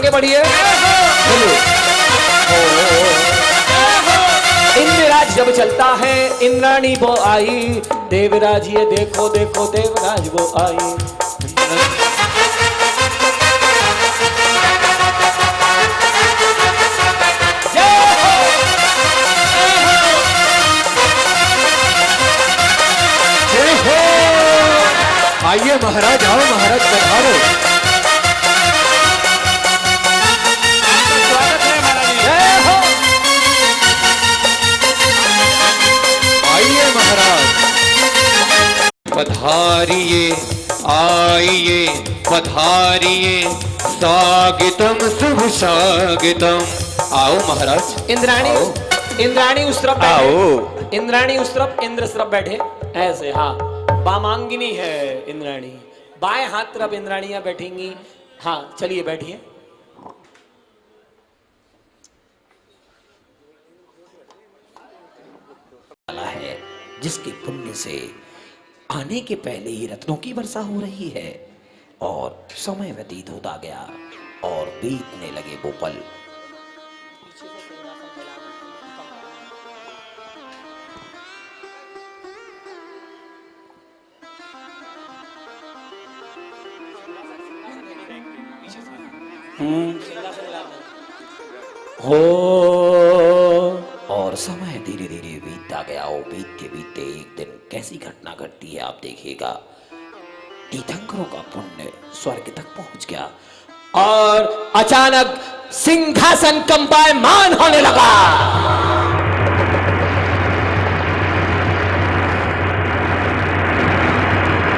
आगे बढ़िए। इंद्रराज जब चलता है इंद्राणी वो आई, देवराज ये देखो देखो देवराज वो आई। आइए महाराज, आओ महाराज पधारो। आइए महाराज पधारिए, आइए पधारिए, स्वागतम शुभ स्वागतम। आओ महाराज। इंद्राणी, इंद्राणी उस तरफ आओ। इंद्राणी उस तरफ, इंद्र उस तरफ बैठे ऐसे। हाँ, वामांगिनी है इंद्राणी, बाएं हाथ तरफ इंद्राणियां बैठेंगी। हाँ चलिए बैठिए। है जिसके पुण्य से आने के पहले ही रत्नों की वर्षा हो रही है और समय व्यतीत होता गया और बीतने लगे वो पल। हो और समय धीरे धीरे बीतता गया। और बीतते बीतते एक दिन कैसी घटना घटती है आप देखिएगा। तीर्थंकरों का पुण्य स्वर्ग तक पहुंच गया और अचानक सिंहासन कंपायमान होने लगा।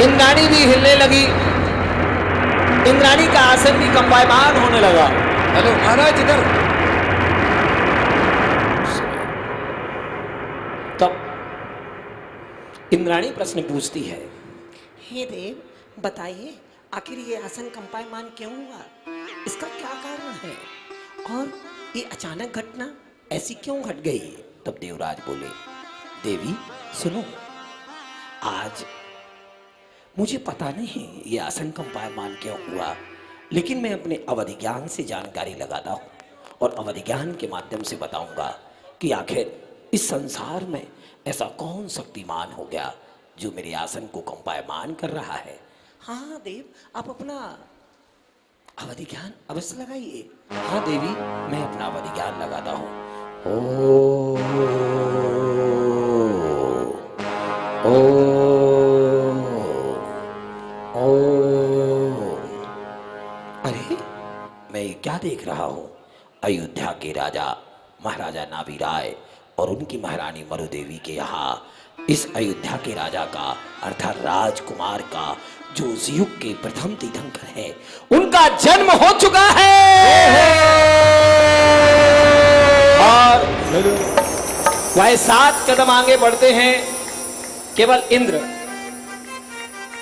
इंद्राणी भी हिलने लगी, इंद्राणी का आसन भी कंपायमान होने लगा। हेलो महाराज इधर। तब इंद्राणी प्रश्न पूछती है, हे देव बताइए आखिर ये आसन कंपायमान क्यों हुआ, इसका क्या कारण है और ये अचानक घटना ऐसी क्यों घट गई। तब देवराज बोले, देवी सुनो, आज मुझे पता नहीं ये आसन कंपायमान क्यों हुआ, लेकिन मैं अपने अवधि ज्ञान से जानकारी लगाता हूँ और अवधि ज्ञान के माध्यम से बताऊंगा कि आखिर इस संसार में ऐसा कौन शक्तिमान हो गया जो मेरे आसन को कंपायमान कर रहा है। हाँ देव, आप अपना अवधि ज्ञान अवश्य लगाइए। हाँ देवी, मैं अपना अवधि ज्ञान लगाता हूँ। ओ अरे मैं क्या देख रहा हूँ। अयोध्या के राजा महाराजा नाभि राय और उनकी महारानी मरुदेवी के यहाँ इस अयोध्या के राजा का अर्थात राजकुमार का जो उस युग के प्रथम तीर्थंकर है उनका जन्म हो चुका है। और वह 7 कदम आगे बढ़ते हैं। केवल इंद्र,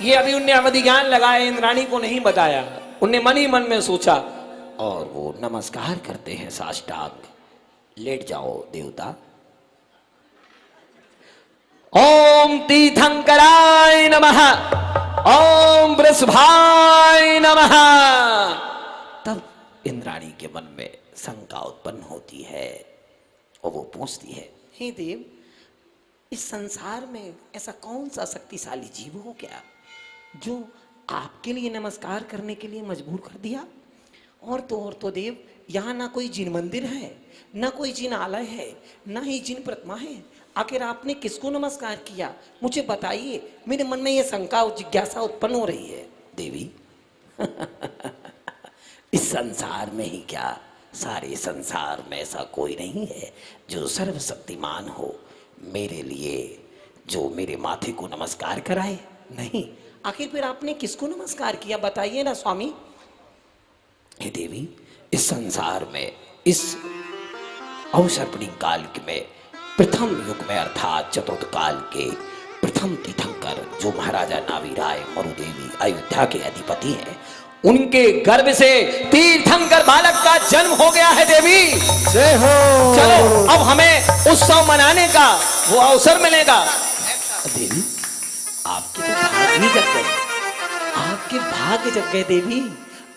ये अभी उनने अवधि ज्ञान लगाया, इंद्राणी को नहीं बताया। उनने मन ही मन में सोचा और वो नमस्कार करते हैं साष्टांग। लेट जाओ देवता। ओम तीर्थंकराय नमः, ओम वृषभाय नमः। तब इंद्राणी के मन में शंका उत्पन्न होती है और वो पूछती है, हे देव, इस संसार में ऐसा कौन सा शक्तिशाली जीव हो क्या जो आपके लिए नमस्कार करने के लिए मजबूर कर दिया। और तो देव, यहाँ ना कोई जिन मंदिर है, ना कोई जिन आलय है, ना ही जिन प्रतिमा है। आखिर आपने किसको नमस्कार किया, मुझे बताइए। मेरे मन में यह शंका और जिज्ञासा उत्पन्न हो रही है। देवी इस संसार में ही क्या, सारे संसार में ऐसा कोई नहीं है जो सर्वशक्तिमान हो मेरे लिए, जो मेरे माथे को नमस्कार कराए। नहीं। आखिर फिर आपने किसको नमस्कार किया, बताइए ना स्वामी। हे देवी, इस संसार में इस अवसर्पणी काल में प्रथम युग में अर्थात चतुर्थ काल के प्रथम तीर्थंकर जो महाराजा नाभि राय मरुदेवी अयोध्या के अधिपति हैं, उनके गर्भ से तीर्थंकर बालक का जन्म हो गया है। देवी जय हो। चलो अब हमें उत्सव मनाने का वो अवसर मिलेगा। देवी आपके तो भाग ही जग गए, आपके भाग जग गए देवी।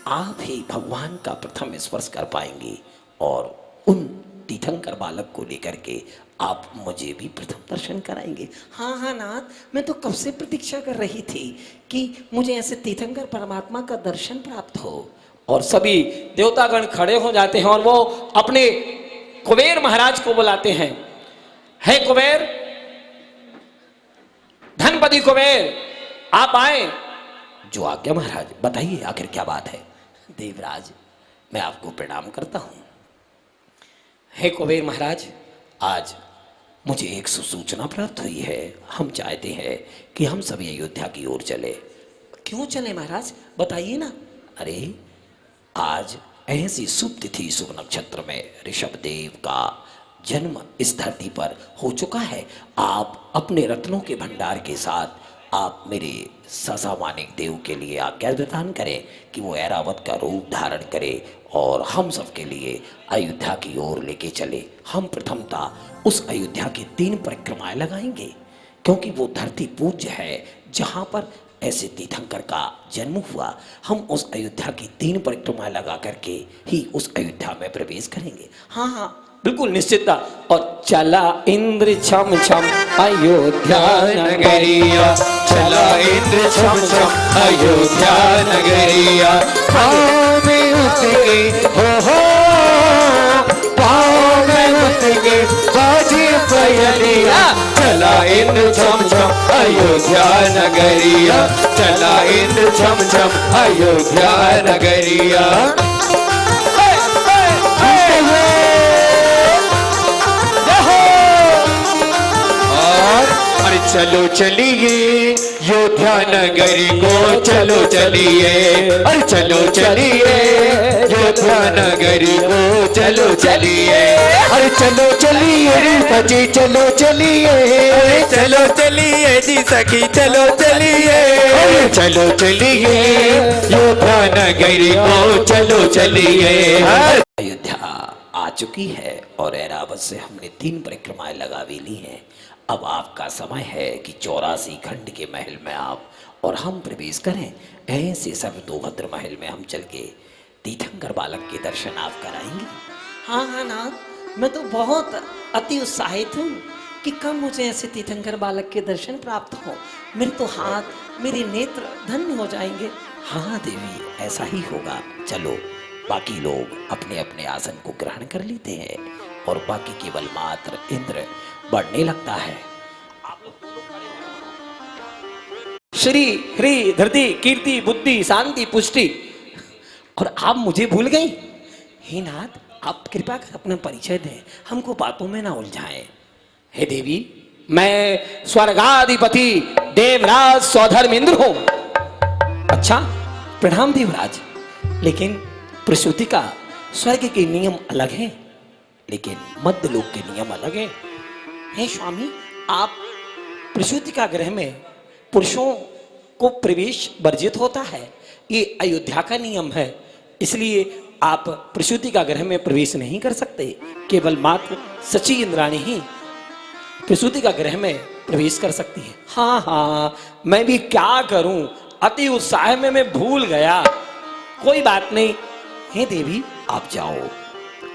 आप ही भगवान का प्रथम स्पर्श कर पाएंगे और उन तीर्थंकर बालक को लेकर के आप मुझे भी प्रथम दर्शन कराएंगे। हाँ हाँ नाथ, मैं तो कब से प्रतीक्षा कर रही थी कि मुझे ऐसे तीर्थंकर परमात्मा का दर्शन प्राप्त हो। और सभी देवतागण खड़े हो जाते हैं और वो अपने कुबेर महाराज को बुलाते हैं। हे कुबेर, धनपति कुबेर, आप आए। जो आज्ञा महाराज, बताइए आखिर क्या बात है। देवराज, मैं आपको प्रणाम करता हूं। हे कुबेर महाराज, आज मुझे एक सूचना प्राप्त हुई है। हम चाहते हैं कि हम सभी अयोध्या की ओर चले। क्यों चले महाराज, बताइए ना। अरे, आज ऐसी शुभ तिथि शुभ नक्षत्र में ऋषभ देव का जन्म इस धरती पर हो चुका है। आप अपने रत्नों के भंडार के साथ आप मेरे ससा मानिक देव के लिए आज्ञा प्रदान करें कि वो ऐरावत का रूप धारण करे और हम सब के लिए अयोध्या की ओर लेके चले। हम प्रथमतः उस अयोध्या की 3 परिक्रमाएं लगाएंगे, क्योंकि वो धरती पूज्य है जहाँ पर ऐसे तीर्थंकर का जन्म हुआ। हम उस अयोध्या की 3 परिक्रमाएं लगा करके ही उस अयोध्या में प्रवेश करेंगे। हाँ हाँ, बिल्कुल निश्चितता। और चला इंद्र छम छम अयोध्या नगरिया, चला इंद्र छम छम अयोध्या नगरिया, पाँव में उसके हो पाँव में उसके बाजी पयलिया, चला इंद्र छम छम अयोध्या नगरिया, चला इंद्र छम छम अयोध्या नगरिया। चलो चलिए योध्या नगरी को, चलो चलिए, अरे चलो चलिए योध्या नगरी को, चलो चलिए, अरे चलो चलिए सखी, चलो चलिए, अरे चलो चलिए जी सखी, चलो चलिए, अरे चलो चलिए योध्या नगरी को, चलो चलिए। अयोध्या आ चुकी है और ऐरावत से हमने 3 परिक्रमाएं लगा भी ली हैं। अब आपका समय है कि 84 खंड के महल में आप और हम प्रवेश करें। ऐसे सर्वतोभद्र महल में हम चल के तीर्थंकर बालक के दर्शन आप कराएंगे। हाँ हाँ नाथ, मैं तो बहुत अति उत्साहित हूँ कि कब मुझे ऐसे तीर्थंकर बालक के दर्शन प्राप्त हो। मेरे तो हाथ, मेरे नेत्र धन्य हो जाएंगे। हाँ देवी, ऐसा ही होगा। चलो, बाकी लोग अपने अपने आसन को ग्रहण कर लेते हैं और बाकी केवल मात्र इंद्र बढ़ने लगता है। श्री हरि धरती कीर्ति बुद्धि शांति पुष्टि, और आप मुझे भूल गई। हे नाथ, आप कृपा कर अपना परिचय दें, हमको बातों में ना उलझाएं। हे देवी, मैं स्वर्गाधिपति देवराज सौधर्म इंद्र हूं। अच्छा, प्रणाम देवराज। लेकिन प्रसूति का स्वर्ग के नियम अलग हैं, लेकिन मध्य लोक के नियम अलग हैं। हे स्वामी, आप प्रसूति का गृह में पुरुषों को प्रवेश वर्जित होता है, ये अयोध्या का नियम है। इसलिए आप प्रसूति का गृह में प्रवेश नहीं कर सकते। केवल मात्र सची इंद्राणी ही प्रसूति का गृह में प्रवेश कर सकती है। हाँ हाँ, मैं भी क्या करूं, अति उत्साह में मैं भूल गया। कोई बात नहीं। हे देवी, आप जाओ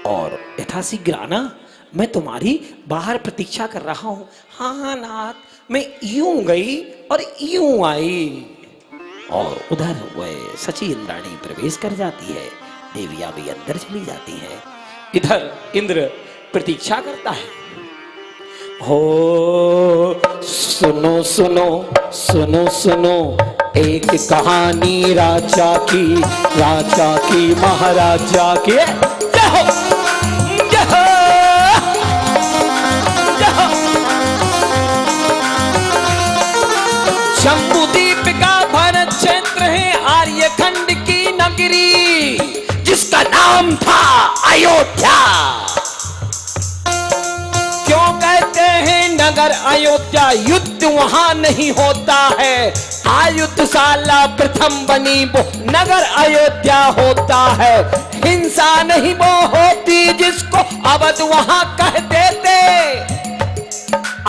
और यथाशीघ्र आना। मैं तुम्हारी बाहर प्रतीक्षा कर रहा हूं। हाँ हाँ नाथ, मैं यूं गई और यूं आई। और उधर वह सची इंद्राणी प्रवेश कर जाती है, देवियां भी अंदर चली जाती हैं। इधर इंद्र प्रतीक्षा करता है। हो सुनो सुनो सुनो सुनो, एक कहानी राजा की महाराजा की। शंभुद्वीप का भरत क्षेत्र है आर्यखंड की नगरी, जिसका नाम था अयोध्या। क्यों कहते हैं नगर अयोध्या? युद्ध वहां नहीं होता है, आयुधशाला प्रथम बनी वो नगर अयोध्या होता है। हिंसा नहीं वो होती जिसको अवध वहां कहते थे।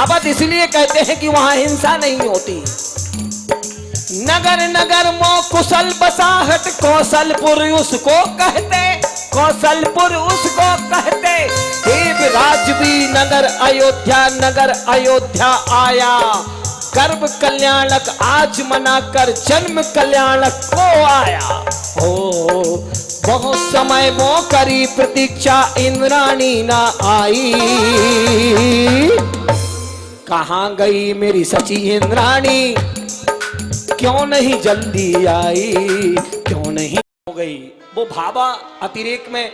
अवध इसलिए कहते हैं कि वहां हिंसा नहीं होती। नगर नगर मो कुशल बसाहट कौशलपुर उसको कहते, कौशलपुर उसको कहते। देवराज भी नगर अयोध्या आया, गर्भ कल्याणक आज मनाकर जन्म कल्याणक को आया। ओ बहुत समय वो करी प्रतीक्षा इंद्राणी ना आई, कहाँ गई मेरी सची इंद्राणी, क्यों नहीं जल्दी आई, क्यों नहीं हो गई। वो भावा अतिरेक में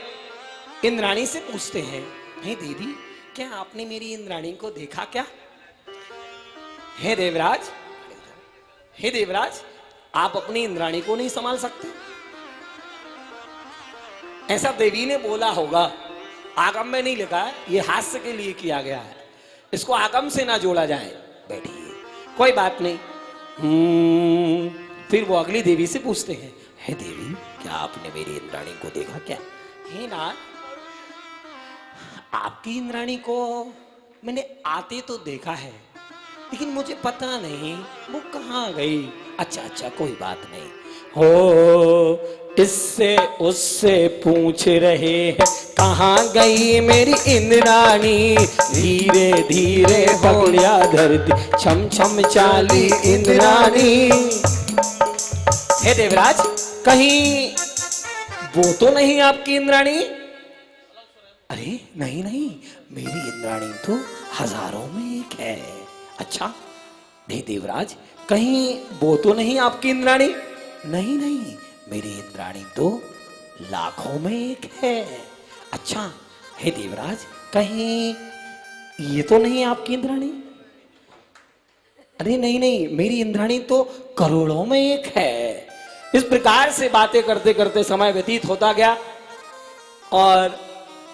इंद्राणी से पूछते हैं, हे देवी क्या आपने मेरी इंद्राणी को देखा क्या? हे देवराज, हे देवराज, आप अपनी इंद्राणी को नहीं संभाल सकते? ऐसा देवी ने बोला होगा, आगम में नहीं लिखा है, ये हास्य के लिए किया गया है, इसको आगम से ना जोड़ा जाए। बैठिए, कोई बात नहीं। फिर वो अगली देवी से पूछते हैं, हे देवी क्या आपने मेरी इंद्राणी को देखा क्या? हे नाथ, आपकी इंद्राणी को मैंने आते तो देखा है, लेकिन मुझे पता नहीं वो कहाँ गई। अच्छा अच्छा कोई बात नहीं। हो इससे उससे पूछ रहे हैं, कहाँ गई मेरी इंद्राणी, धीरे धीरे बगलिया धरती छम छम चाली इंद्राणी। हे देवराज कहीं वो तो नहीं आपकी इंद्राणी? अरे नहीं नहीं, मेरी इंद्राणी तो हजारों में एक है। अच्छा हे देवराज कहीं वो तो नहीं आपकी इंद्राणी? नहीं नहीं, मेरी इंद्राणी तो लाखों में एक है। अच्छा हे देवराज कहीं ये तो नहीं आपकी इंद्राणी? अरे नहीं नहीं, मेरी इंद्राणी तो करोड़ों में एक है। इस प्रकार से बातें करते करते समय व्यतीत होता गया। और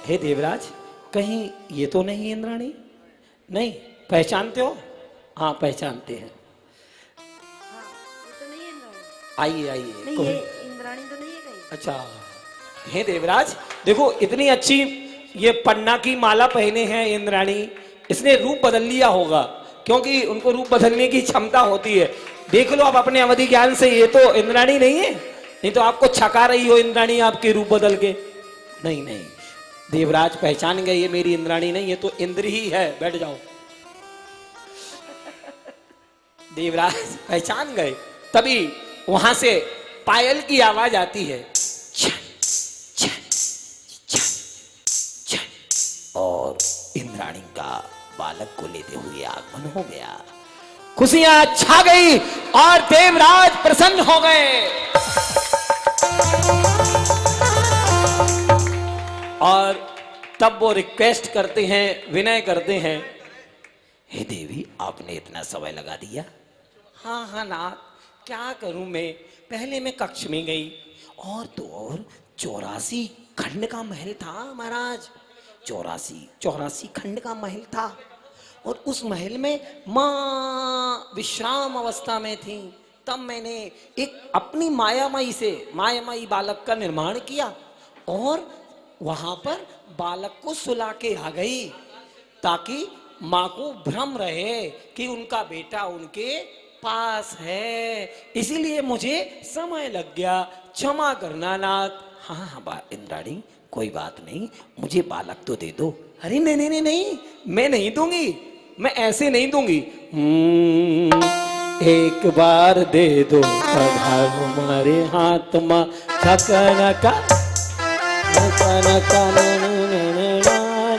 हे देवराज कहीं ये तो नहीं इंद्राणी? नहीं, पहचानते हो? हाँ पहचानते हैं। तो नहीं है इंद्राणी। आइए आइए। नहीं ये इंद्राणी तो नहीं है कहीं। अच्छा हे देवराज देखो, इतनी अच्छी ये पन्ना की माला पहने हैं इंद्राणी, इसने रूप बदल लिया होगा, क्योंकि उनको रूप बदलने की क्षमता होती है। देख लो आप अपने अवधि ज्ञान से, ये तो इंद्राणी नहीं है, नहीं तो आपको छका रही हो इंद्राणी आपके रूप बदल के। नहीं नहीं, देवराज पहचान गए ये मेरी इंद्राणी नहीं, ये तो इंद्र ही है। बैठ जाओ। देवराज पहचान गए, तभी वहां से पायल की आवाज आती है, छन, छन, छन, छन, और इंद्राणी का बालक को लेते हुए आगमन हो गया। खुशियां छा गई और देवराज प्रसन्न हो गए। और तब वो रिक्वेस्ट करते हैं, विनय करते हैं, हे देवी आपने इतना समय लगा दिया। हाँ हाँ नाथ, क्या करूं मैं, पहले मैं कक्ष में गई, और तो और 84 खंड का महल था महाराज। 84 खंड का महल था, और उस महल में माँ विश्राम अवस्था में थी। तब मैंने एक अपनी मायामयी बालक का निर्माण किया, और वहां पर बालक को सुला के आ गई, ताकि माँ को भ्रम रहे कि उनका बेटा उनके पास है। इसीलिए मुझे समय लग गया, क्षमा करना नाथ। हाँ हाँ इंद्राणी कोई बात नहीं, मुझे बालक तो दे दो। अरे नहीं नहीं नहीं नहीं, मैं नहीं दूंगी, मैं ऐसे नहीं दूंगी। एक बार दे दो हमारे हाथ में,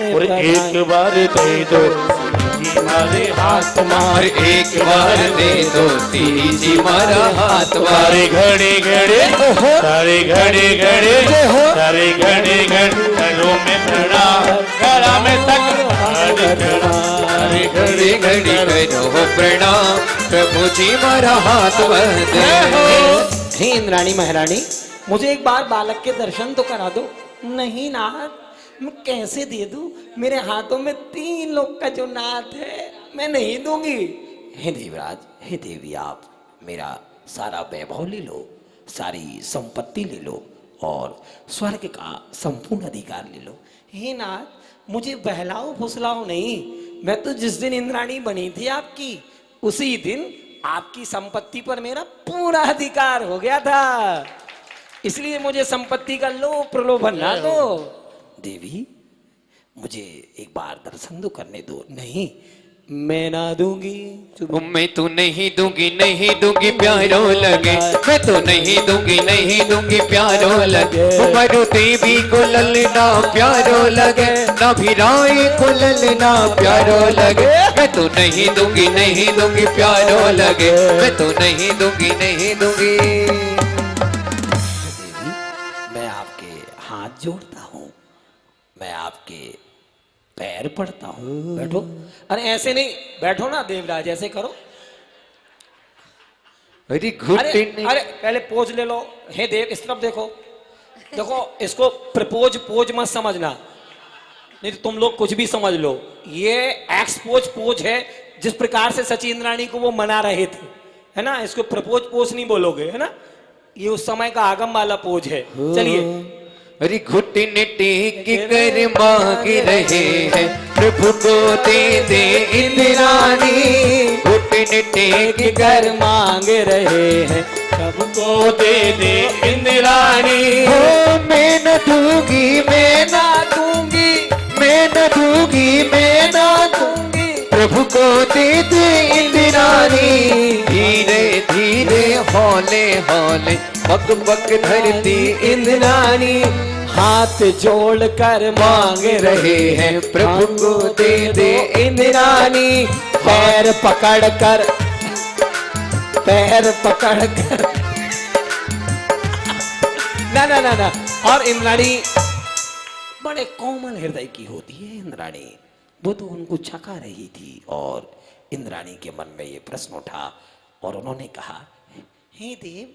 और एक बार दे दो हमारे हाथ मार, एक बार दे दो तीजी मारा हाथ मारे। घड़े घड़े सारे घड़े घड़े सारे घड़े घड़ों में प्रणाम, गला में तक सारे घड़े घड़े करो प्रणाम, प्रभु जी मारा हाथ बंदे। हे इंद्राणी महारानी, मुझे एक बार बालक के दर्शन तो करा दो। नहीं नाथ, मैं कैसे दे दूं, मेरे हाथों में 3 लोग का जो नाथ है, मैं नहीं दूंगी। हे देवराज, हे देवी, आप मेरा सारा वैभव ले लो, सारी संपत्ति ले लो, और स्वर्ग का संपूर्ण अधिकार ले लो। हे नाथ, मुझे बहलाओ फुसलाओ नहीं, मैं तो जिस दिन इंद्राणी बनी थी आपकी, उसी दिन आपकी संपत्ति पर मेरा पूरा अधिकार हो गया था, इसलिए मुझे संपत्ति का लोभ प्रलोभन ना दो। देवी, मुझे एक बार दर्शन तो करने दो। नहीं, मैं ना दूंगी। मैं तो नहीं दूंगी, नहीं दूंगी, प्यारो लगे। मैं तो नहीं दूंगी, नहीं दूंगी, प्यारो लगे। मरु देवी को ललना प्यारो लगे, ना भिराई को ललना प्यारो लगे। मैं तो नहीं दूंगी, नहीं दूंगी, प्यारो लगे। मैं तो नहीं दूंगी, नहीं दूंगी। देवी, मैं आपके हाथ जोड़ता हूँ, मैं आपके पैर पड़ता हूँ। बैठो। अरे ऐसे नहीं, बैठो ना देवराज, ऐसे करो। अरे अरे घुटने अरे पहले पोज ले लो। हे देव, इस तरफ देखो। देखो, इसको प्रपोज पोज मत समझना, नहीं तो तुम लोग कुछ भी समझ लो। ये एक्सपोज पोज है, जिस प्रकार से सचिन रानी को वो मना रहे थे, है ना। इसको प्रपोज पोज नहीं बोलोगे, है ना। ये उस समय का आगम वाला पोज है। चलिए। अरे घुटने टेक कर मांग रहे हैं, प्रभु को दे दे इंद्राणी। घुटने टेक कर मांग रहे हैं, प्रभु को दे दे इंद्राणी। हो मैं न दूंगी, मैं ना दूंगी, मैं न दूंगी, मैं ना दूंगी। प्रभु को दे दे इंद्राणी। धीरे धीरे हौले हौले पग पग धरती इंद्राणी हाथ जोड़ कर मांग रहे हैं, प्रभु को दे दे इंद्राणी। पैर पकड़ कर, पैर पकड़ कर। ना ना ना ना। और इंद्राणी बड़े कोमल हृदय की होती है इंद्राणी। वो तो उनको छका रही थी और इंद्राणी के मन में ये प्रश्न उठा और उन्होंने कहा, हे देव,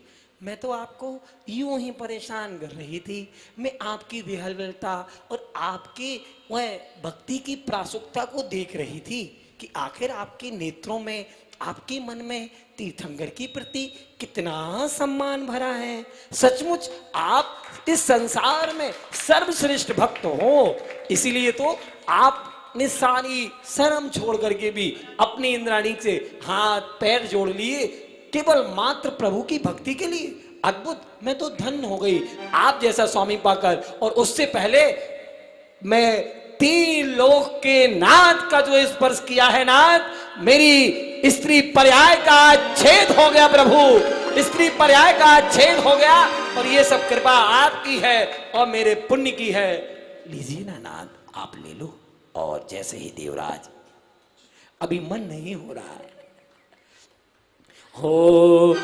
मैं तो आपको यूं ही परेशान कर रही थी। मैं आपकी विहवलता और आपके वह भक्ति की प्रासुकता को देख रही थी कि आखिर आपके नेत्रों में, आपके मन में तीर्थंकर की प्रति कितना सम्मान भरा है। सचमुच आप इस संसार में सर्वश्रेष्ठ भक्त हो, इसीलिए तो आपने सारी शर्म छोड़ करके भी अपनी इंद्राणी से हाथ पैर जोड़ लिए, केवल मात्र प्रभु की भक्ति के लिए। अद्भुत, मैं तो धन्य हो गई आप जैसा स्वामी पाकर। और उससे पहले मैं 3 लोक के नाथ का जो स्पर्श किया है नाथ, मेरी स्त्री पर्याय का छेद हो गया प्रभु, स्त्री पर्याय का छेद हो गया। और ये सब कृपा आपकी है और मेरे पुण्य की है। लीजिए ना नाथ, आप ले लो। और जैसे ही देवराज, अभी मन नहीं हो रहा है, हो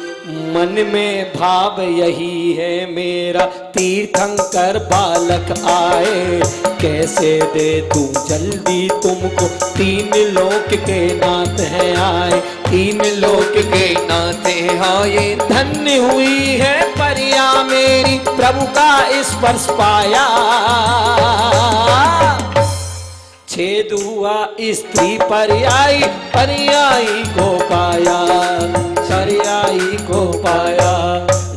मन में भाव यही है मेरा, तीर्थंकर बालक आए, कैसे दे दूं जल्दी तुमको, 3 लोक के नाथ हैं आए, 3 लोक के नाथ आए। धन्य हुई है परिया मेरी, प्रभु का स्पर्श पाया। छेद हुआ स्त्री पर्यायी, पर्यायी को पाया, पर्यायी को पाया।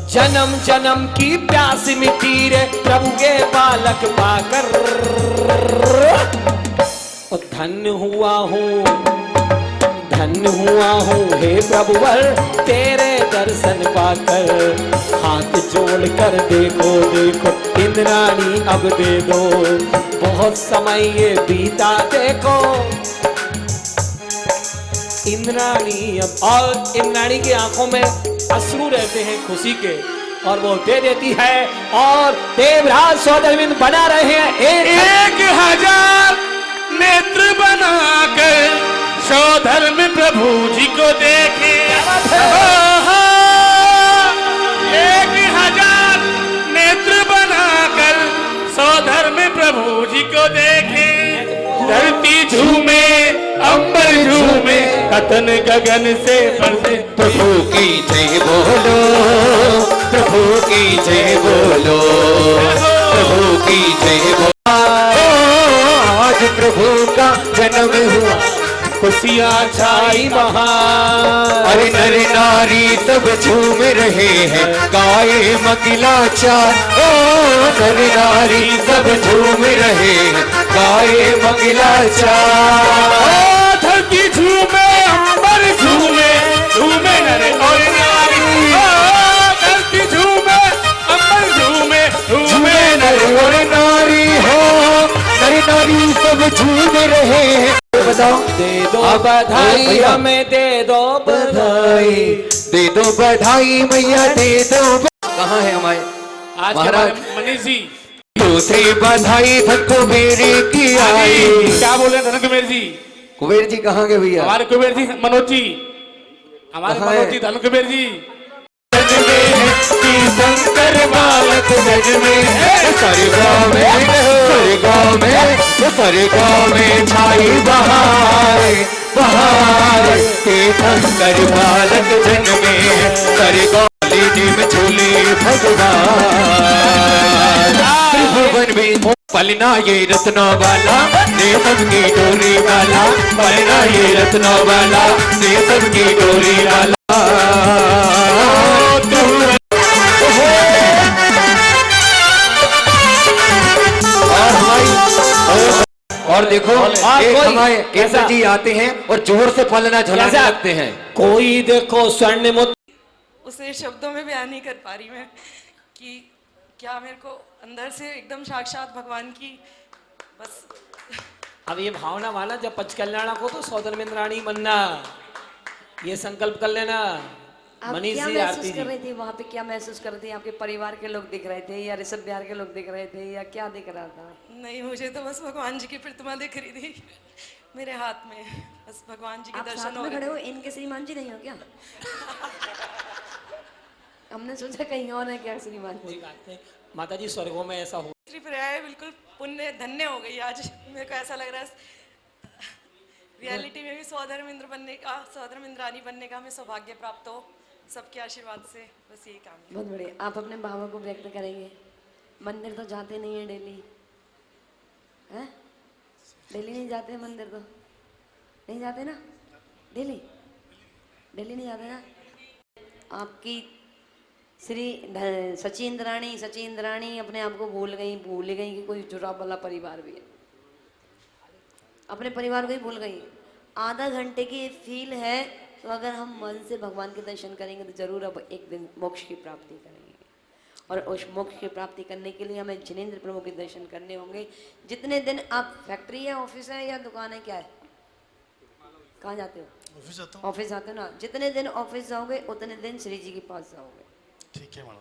जन्म जन्म की प्यास मिटी रे, प्रभु के बालक पाकर। और धन्य हुआ हूँ, धन्य हुआ हूँ हे प्रभुवर, तेरे दर्शन पाकर। हाथ जोड़ कर देखो देखो इंद्राणी अब दे दो, बहुत समय ये बीता देखो इंद्राणी अब। और इंद्राणी की आंखों में अश्रु रहते हैं खुशी के, और वो दे देती है। और देवराज सौदरविंद बना रहे हैं 1000 नेत्र बनाकर सौधर्म प्रभु जी को देखे। 1000 नेत्र बनाकर सौधर्म प्रभु जी को देखे। धरती झूमे, अंबर झूमे, कतन गगन से बरसे। प्रभु की जय बोलो, प्रभु की जय बोलो, प्रभु की जय बोलो। आज प्रभु का जन्म हुआ, खुशियाँ छाई महान। अरे नर नारी सब झूम रहे हैं, गाये मगिला चार। ओ नर नारी सब झूम रहे हैं, गाये मगिला चार। धरती झूमे, अंबर झूमे, झूमे झूम रहे हैं। बताओ, दे दो आप- बधाई भैया। हमें, दे दो बधाई। दे दो बधाई मैया, दे दो कहाँ है हमारे आज के महाराज? हमारे मनीष जी दूसरी बधाई धन कुबेर की आई। क्या बोल रहे हैं धन कुबेर जी? कुबेर जी कहाँ गए भैया? हमारे कुबेर जी मनोज जी, हमारे कहाँ मनोज है? जी धन कुबेर जी। शंकर बालक जग में सारे गाँव में, सारे गाँव में, सारे गाँव में छाई बहार, बहार के शंकर बालक जग में सारे गाँव में झूले भगवान। त्रिभुवन में पलना ये रत्नों वाला, रेशम की डोरी वाला, पलना ये रत्नों वाला, रेशम की डोरी वाला। और देखो, एक कोई हमारे केसर ऐसा- जी आते हैं और जोर से पलना झुलाने कैसा? लगते हैं। कोई देखो स्वर्ण मोती, उसे शब्दों में बयान नहीं कर पा रही मैं कि क्या मेरे को अंदर से एकदम साक्षात भगवान की बस। अब ये भावना वाला जब पंचकल्याणा को तो सौदर इंद्राणी बनना, ये संकल्प कर लेना। आप मनीष क्या जी, महसूस आरती कर जी, रही थी वहाँ पे? क्या महसूस कर रही थी? आपके परिवार के लोग दिख रहे थे या ऋषभ बिहार के लोग दिख रहे थे या क्या दिख रहा था? नहीं, मुझे तो बस भगवान जी की प्रतिमा दिख रही थी मेरे हाथ में। बस भगवान जी के दर्शन हो खड़े हो। इनके श्रीमान जी नहीं हो क्या? हमने सोचा कहीं और है क्या श्रीमान कोई जी। बात नहीं, माता जी स्वर्गों में ऐसा हो। पर्याय बिल्कुल पुण्य धन्य हो गई आज। मेरे को ऐसा लग रहा है रियलिटी में भी सौधर्म इंद्र बनने का, सौधर्म इंद्रानी बनने का हमें सौभाग्य प्राप्त हो सबके आशीर्वाद से। बस यही काम है। बहुत बढ़िया। आप अपने भावों को व्यक्त करेंगे। मंदिर तो जाते नहीं है डेली, हैं? डेली नहीं जाते मंदिर तो नहीं जाते ना? डेली डेली नहीं जाते ना? आपकी श्री सचिंद्राणी अपने आप को भूल गई कि कोई जुड़ा वाला परिवार भी है। अपने परिवार को ही भूल गई। आधा घंटे की फील है, तो अगर हम मन से भगवान के दर्शन करेंगे तो जरूर अब एक दिन मोक्ष की प्राप्ति करेंगे। और उस मोक्ष की प्राप्ति करने के लिए हमें जिनेंद्र प्रभु के दर्शन करने होंगे। जितने दिन आप फैक्ट्री है, ऑफिस है या दुकान है, क्या है, कहाँ जाते हो? ऑफिस जाता हूँ। ऑफिस जाते हो ना। जितने दिन ऑफिस जाओगे उतने दिन श्री जी के पास जाओगे। ठीक है मैडम।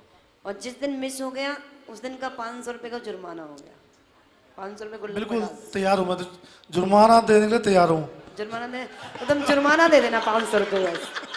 और जिस दिन मिस हो गया उस दिन का 500 रुपये का जुर्माना हो गया। 500 रुपये गुल्लक में बिल्कुल डाल दो। तैयार हूँ मैं, तो जुर्माना देने के लिए तैयार हूँ। जुर्माना दे तो तुम जुर्माना दे देना 500 रुपये बस।